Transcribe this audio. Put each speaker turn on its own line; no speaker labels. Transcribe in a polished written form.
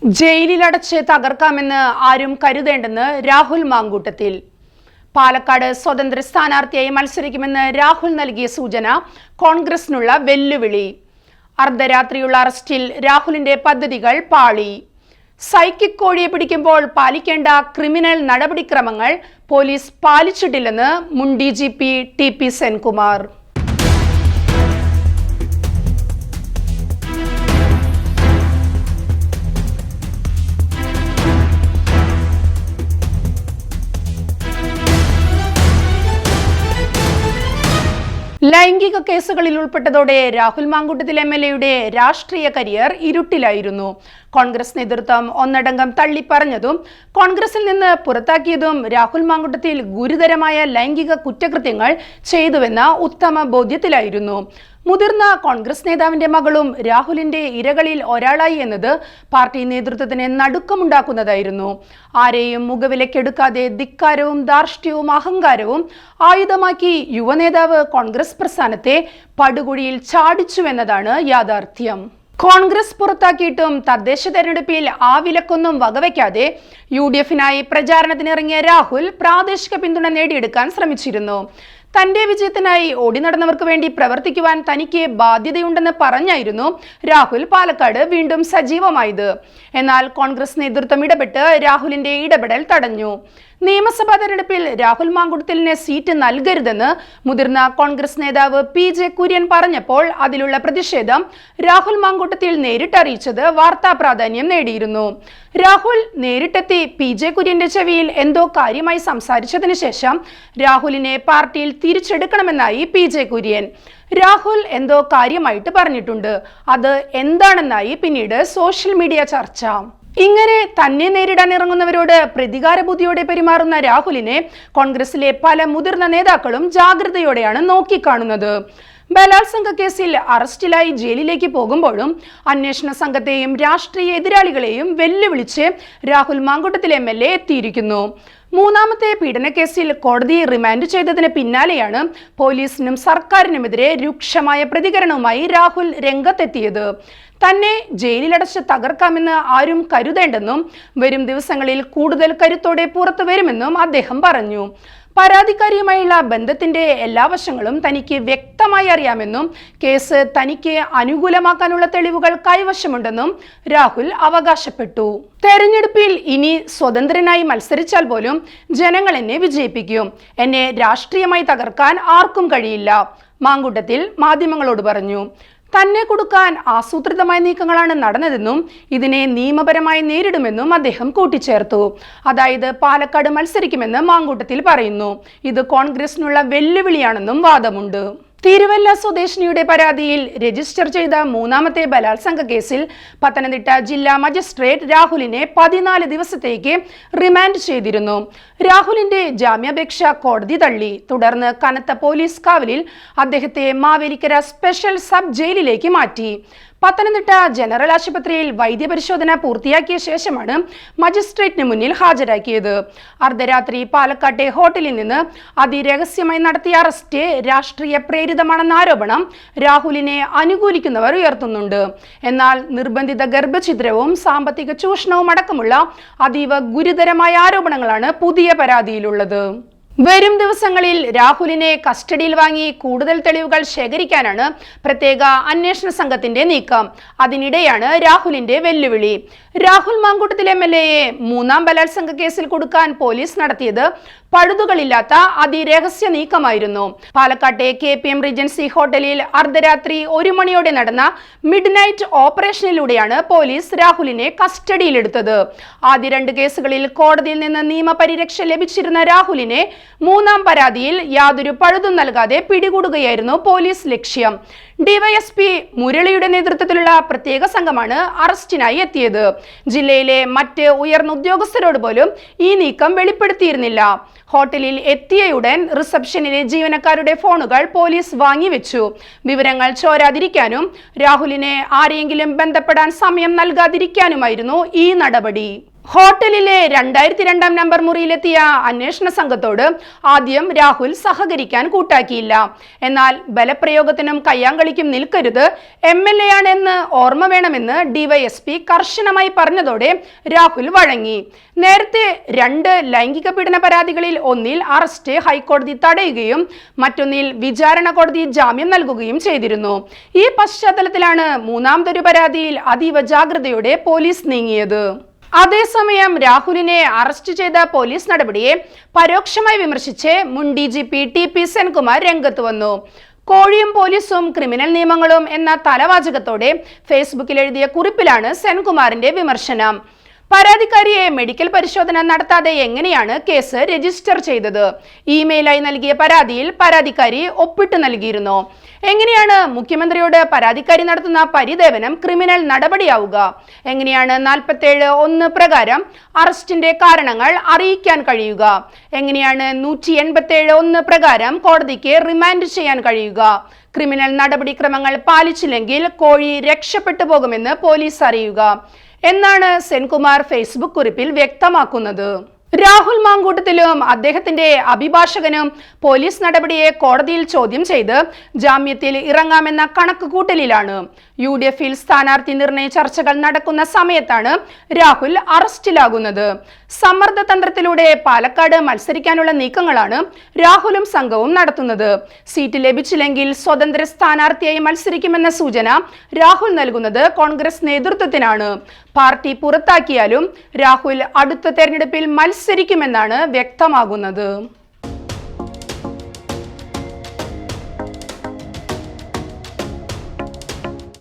ജയിലിലടച്ച് തകർക്കാമെന്ന് ആരും കരുതേണ്ടെന്ന് രാഹുൽ മാങ്കൂട്ടത്തിൽ. പാലക്കാട് സ്വതന്ത്ര സ്ഥാനാർത്ഥിയായി മത്സരിക്കുമെന്ന് രാഹുൽ നൽകിയ സൂചന കോൺഗ്രസിനുള്ള വെല്ലുവിളി. അർദ്ധരാത്രിയുള്ള അറസ്റ്റിൽ രാഹുലിന്റെ പദ്ധതികൾ പാളി. സൈക്കിക് കോഴിയെ പിടിക്കുമ്പോൾ പാലിക്കേണ്ട ക്രിമിനൽ നടപടിക്രമങ്ങൾ പോലീസ് പാലിച്ചിട്ടില്ലെന്ന് മുൻ DGP TP സെൻകുമാർ. ലൈംഗിക കേസുകളിൽ ഉൾപ്പെട്ടതോടെ രാഹുൽ മാങ്കൂട്ടത്തിൽ MLA-യുടെ രാഷ്ട്രീയ കരിയർ ഇരുട്ടിലായിരുന്നു. കോൺഗ്രസ് നേതൃത്വം ഒന്നടങ്കം തള്ളിപ്പറഞ്ഞതും കോൺഗ്രസിൽ നിന്ന് പുറത്താക്കിയതും രാഹുൽ മാങ്കൂട്ടത്തിൽ ഗുരുതരമായ ലൈംഗിക കുറ്റകൃത്യങ്ങൾ ചെയ്തുവെന്ന ഉത്തമ ബോധ്യത്തിലായിരുന്നു. മുതിർന്ന കോൺഗ്രസ് നേതാവിന്റെ മകളും രാഹുലിന്റെ ഇരകളിൽ ഒരാളായി എന്നത് പാർട്ടി നേതൃത്വത്തിന് നടുക്കമുണ്ടാക്കുന്നതായിരുന്നു. ആരെയും മുഖവിലക്കെടുക്കാതെ ധിക്കാരവും ധാർഷ്ട്യവും അഹങ്കാരവും ആയുധമാക്കി യുവനേതാവ് കോൺഗ്രസ് പ്രസ്ഥാനത്തെ പടുകുഴിയിൽ ചാടിച്ചുവെന്നതാണ് യാഥാർത്ഥ്യം. കോൺഗ്രസ് പുറത്താക്കിയിട്ടും തദ്ദേശ തെരഞ്ഞെടുപ്പിൽ ആ വിലക്കൊന്നും വകവയ്ക്കാതെ UDF-നായി പ്രചാരണത്തിനിറങ്ങിയ രാഹുൽ പ്രാദേശിക പിന്തുണ നേടിയെടുക്കാൻ ശ്രമിച്ചിരുന്നു. തന്റെ വിജയത്തിനായി ഓടി നടന്നവർക്ക് വേണ്ടി പ്രവർത്തിക്കുവാൻ തനിക്ക് ബാധ്യതയുണ്ടെന്ന് പറഞ്ഞായിരുന്നു രാഹുൽ പാലക്കാട് വീണ്ടും സജീവമായത്. എന്നാൽ കോൺഗ്രസ് നേതൃത്വം ഇടപെട്ട് രാഹുലിന്റെ ഇടപെടൽ തടഞ്ഞു. നിയമസഭാ തെരഞ്ഞെടുപ്പിൽ രാഹുൽ മാങ്കൂട്ടത്തിലിന് സീറ്റ് നൽകരുതെന്ന് മുതിർന്ന കോൺഗ്രസ് നേതാവ് PJ കുര്യൻ പറഞ്ഞപ്പോൾ അതിലുള്ള പ്രതിഷേധം രാഹുൽ മാങ്കൂട്ടത്തിൽ നേരിട്ടറിയിച്ചത് വാർത്താ പ്രാധാന്യം നേടിയിരുന്നു. രാഹുൽ നേരിട്ടെത്തി PJ കുര്യന്റെ ചെവിയിൽ എന്തോ കാര്യമായി സംസാരിച്ചതിന് ശേഷം രാഹുലിനെ പാർട്ടിയിൽ തിരിച്ചെടുക്കണമെന്നായി PJ കുര്യൻ. രാഹുൽ എന്തോ കാര്യമായിട്ട് പറഞ്ഞിട്ടുണ്ട്, അത് എന്താണെന്നായി പിന്നീട് സോഷ്യൽ മീഡിയ ചർച്ച. ഇങ്ങനെ തന്നെ നേരിടാൻ ഇറങ്ങുന്നവരോട് പ്രതികാര ബുദ്ധിയോടെ പെരുമാറുന്ന രാഹുലിനെ കോൺഗ്രസിലെ പല മുതിർന്ന നേതാക്കളും ജാഗ്രതയോടെയാണ് നോക്കിക്കാണുന്നത്. ബലാത്സംഗ കേസിൽ അറസ്റ്റിലായി ജയിലിലേക്ക് പോകുമ്പോഴും അന്വേഷണ സംഘത്തെയും രാഷ്ട്രീയ എതിരാളികളെയും വെല്ലുവിളിച്ച് രാഹുൽ മാങ്കൂട്ടത്തിൽ MLA എത്തിയിരിക്കുന്നു. മൂന്നാമത്തെ പീഡനക്കേസിൽ കോടതി റിമാൻഡ് ചെയ്തതിന് പിന്നാലെയാണ് പോലീസിനും സർക്കാരിനുമെതിരെ രൂക്ഷമായ പ്രതികരണവുമായി രാഹുൽ രംഗത്തെത്തിയത്. തന്നെ ജയിലിലടച്ച് തകർക്കാമെന്ന് ആരും കരുതേണ്ടെന്നും വരും ദിവസങ്ങളിൽ കൂടുതൽ കരുത്തോടെ പുറത്തു വരുമെന്നും അദ്ദേഹം പറഞ്ഞു. പരാതിക്കാരിയുമായുള്ള ബന്ധത്തിന്റെ എല്ലാ വശങ്ങളും തനിക്ക് വ്യക്തമായി അറിയാമെന്നും കേസ് തനിക്ക് അനുകൂലമാക്കാനുള്ള തെളിവുകൾ കൈവശമുണ്ടെന്നും രാഹുൽ അവകാശപ്പെട്ടു. തെരഞ്ഞെടുപ്പിൽ ഇനി സ്വതന്ത്രനായി മത്സരിച്ചാൽ പോലും ജനങ്ങൾ എന്നെ വിജയിപ്പിക്കും. എന്നെ രാഷ്ട്രീയമായി തകർക്കാൻ ആർക്കും കഴിയില്ല, മാങ്കൂട്ടത്തിൽ മാധ്യമങ്ങളോട് പറഞ്ഞു. തന്നെ കൊടുക്കാൻ ആസൂത്രിതമായ നീക്കങ്ങളാണ് നടന്നതെന്നും ഇതിനെ നിയമപരമായി നേരിടുമെന്നും അദ്ദേഹം കൂട്ടിച്ചേർത്തു. അതായത് പാലക്കാട് മത്സരിക്കുമെന്ന് മാങ്കൂട്ടത്തിൽ പറയുന്നു. ഇത് കോൺഗ്രസിനുള്ള വെല്ലുവിളിയാണെന്നും വാദമുണ്ട്. തിരുവല്ല സ്വദേശിനിയുടെ പരാതിയിൽ രജിസ്റ്റർ ചെയ്ത മൂന്നാമത്തെ ബലാത്സംഗ കേസിൽ പത്തനംതിട്ട ജില്ലാ മജിസ്ട്രേറ്റ് രാഹുലിനെ 14 ദിവസത്തേക്ക് റിമാൻഡ് ചെയ്തിരുന്നു. രാഹുലിന്റെ ജാമ്യാപേക്ഷ കോടതി തള്ളി. തുടർന്ന് കനത്ത പോലീസ് കാവലിൽ അദ്ദേഹത്തെ മാവേലിക്കര സ്പെഷ്യൽ സബ് ജയിലിലേക്ക് മാറ്റി. പത്തനംതിട്ട ജനറൽ ആശുപത്രിയിൽ വൈദ്യപരിശോധന പൂർത്തിയാക്കിയ ശേഷമാണ് മജിസ്ട്രേറ്റിന് മുന്നിൽ ഹാജരാക്കിയത്. അർദ്ധരാത്രി പാലക്കാട്ടെ ഹോട്ടലിൽ നിന്ന് അതിരഹസ്യമായി നടത്തിയ അറസ്റ്റ് രാഷ്ട്രീയ പ്രേരിതമാണെന്ന ആരോപണം രാഹുലിനെ അനുകൂലിക്കുന്നവർ ഉയർത്തുന്നുണ്ട്. എന്നാൽ നിർബന്ധിത ഗർഭഛിദ്രവും സാമ്പത്തിക ചൂഷണവും അടക്കമുള്ള അതീവ ഗുരുതരമായ ആരോപണങ്ങളാണ് പുതിയ പരാതിയിലുള്ളത്. വരും ദിവസങ്ങളിൽ രാഹുലിനെ കസ്റ്റഡിയിൽ വാങ്ങി കൂടുതൽ തെളിവുകൾ ശേഖരിക്കാനാണ് പ്രത്യേക അന്വേഷണ സംഘത്തിന്റെ നീക്കം. അതിനിടെയാണ് രാഹുലിന്റെ വെല്ലുവിളി. രാഹുൽ മാങ്കൂട്ടത്തിൽ MLA-യെ മൂന്നാം ബലാത്സംഗ കേസിൽ കൊടുക്കാൻ പോലീസ് നടത്തിയത് പഴുതുകളില്ലാത്ത അതിരഹസ്യ നീക്കമായിരുന്നു. പാലക്കാട്ടെ KPM റീജൻസി ഹോട്ടലിൽ അർദ്ധരാത്രി 1 മണിയോടെ നടന്ന മിഡ് നൈറ്റ് ഓപ്പറേഷനിലൂടെയാണ് പോലീസ് രാഹുലിനെ കസ്റ്റഡിയിലെടുത്തത്. ആദ്യ 2 കേസുകളിൽ കോടതിയിൽ നിന്ന് നിയമപരിരക്ഷ ലഭിച്ചിരുന്ന രാഹുലിനെ മൂന്നാം പരാതിയിൽ യാതൊരു പഴുതും നൽകാതെ പിടികൂടുകയായിരുന്നു പോലീസ് ലക്ഷ്യം. DYSP മുരളിയുടെ നേതൃത്വത്തിലുള്ള പ്രത്യേക സംഘമാണ് അറസ്റ്റിനായി എത്തിയത്. ജില്ലയിലെ മറ്റ് ഉയർന്ന ഉദ്യോഗസ്ഥരോട് പോലും ഈ നീക്കം വെളിപ്പെടുത്തിയിരുന്നില്ല. ഹോട്ടലിൽ എത്തിയയുടൻ റിസപ്ഷനിലെ ജീവനക്കാരുടെ ഫോണുകൾ പോലീസ് വാങ്ങിവെച്ചു. വിവരങ്ങൾ ചോരാതിരിക്കാനും രാഹുലിനെ ആരെയെങ്കിലും ബന്ധപ്പെടാൻ സമയം നൽകാതിരിക്കാനുമായിരുന്നു ഈ നടപടി. ഹോട്ടലിലെ 2002 നമ്പർ മുറിയിലെത്തിയ അന്വേഷണ സംഘത്തോട് ആദ്യം രാഹുൽ സഹകരിക്കാൻ കൂട്ടാക്കിയില്ല. എന്നാൽ ബലപ്രയോഗത്തിനും കയ്യാങ്കളിക്കും നിൽക്കരുത്, MLA ആണെന്ന് ഓർമ്മ വേണമെന്ന് DYSP കർശനമായി പറഞ്ഞതോടെ രാഹുൽ വഴങ്ങി. നേരത്തെ 2 ലൈംഗിക പീഡന പരാതികളിൽ ഒന്നിൽ അറസ്റ്റ് ഹൈക്കോടതി തടയുകയും മറ്റൊന്നിൽ വിചാരണ കോടതി ജാമ്യം നൽകുകയും ചെയ്തിരുന്നു. ഈ പശ്ചാത്തലത്തിലാണ് മൂന്നാമതൊരു പരാതിയിൽ അതീവ ജാഗ്രതയോടെ പോലീസ് നീങ്ങിയത്. അതേസമയം രാഹുലിനെ അറസ്റ്റ് ചെയ്ത പോലീസ് നടപടിയെ പരോക്ഷമായി വിമർശിച്ച് മുൻ DGP TP സെൻകുമാർ രംഗത്ത് വന്നു. കോഴിയും പോലീസും ക്രിമിനൽ നിയമങ്ങളും എന്ന തലവാചകത്തോടെ ഫേസ്ബുക്കിൽ എഴുതിയ കുറിപ്പിലാണ് സെൻകുമാറിന്റെ വിമർശനം. പരാതിക്കാരിയെ മെഡിക്കൽ പരിശോധന നടത്താതെ എങ്ങനെയാണ് കേസ് രജിസ്റ്റർ ചെയ്തത്? ഇമെയിലായി നൽകിയ പരാതിയിൽ പരാതിക്കാരി ഒപ്പിട്ട് നൽകിയിരുന്നു. എങ്ങനെയാണ് മുഖ്യമന്ത്രിയോട് പരാതിക്കാരി നടത്തുന്ന പരിദേവനം ക്രിമിനൽ നടപടിയാവുക? എങ്ങനെയാണ് 47(1) പ്രകാരം അറസ്റ്റിന്റെ കാരണങ്ങൾ അറിയിക്കാൻ കഴിയുക? എങ്ങനെയാണ് 187(1) പ്രകാരം കോടതിക്ക് റിമാൻഡ് ചെയ്യാൻ കഴിയുക? ക്രിമിനൽ നടപടിക്രമങ്ങൾ പാലിച്ചില്ലെങ്കിൽ കോഴി രക്ഷപ്പെട്ടു പോകുമെന്ന് പോലീസ് അറിയുക എന്നാണ് സെൻകുമാർ ഫേസ്ബുക്ക് കുറിപ്പിൽ വ്യക്തമാക്കുന്നത്. രാഹുൽ മാങ്കൂട്ടത്തിലും അദ്ദേഹത്തിന്റെ അഭിഭാഷകനും പോലീസ് നടപടിയെ കോടതിയിൽ ചോദ്യം ചെയ്ത് ജാമ്യത്തിൽ ഇറങ്ങാമെന്ന കണക്കുകൂട്ടലിലാണ്. UDF-ൽ സ്ഥാനാർത്ഥി നിർണയ ചർച്ചകൾ നടക്കുന്ന സമയത്താണ് രാഹുൽ അറസ്റ്റിലാകുന്നത്. സമ്മർദ്ദ തന്ത്രത്തിലൂടെ പാലക്കാട് മത്സരിക്കാനുള്ള നീക്കങ്ങളാണ് രാഹുലും സംഘവും നടത്തുന്നത്. സീറ്റ് ലഭിച്ചില്ലെങ്കിൽ സ്വതന്ത്ര സ്ഥാനാർത്ഥിയായി മത്സരിക്കുമെന്ന സൂചന രാഹുൽ നൽകുന്നത് കോൺഗ്രസ് നേതൃത്വത്തിനാണ്. പാർട്ടി പുറത്താക്കിയാലും രാഹുൽ അടുത്ത തെരഞ്ഞെടുപ്പിൽ മത്സരിക്കുമെന്നാണ് വ്യക്തമാകുന്നത്.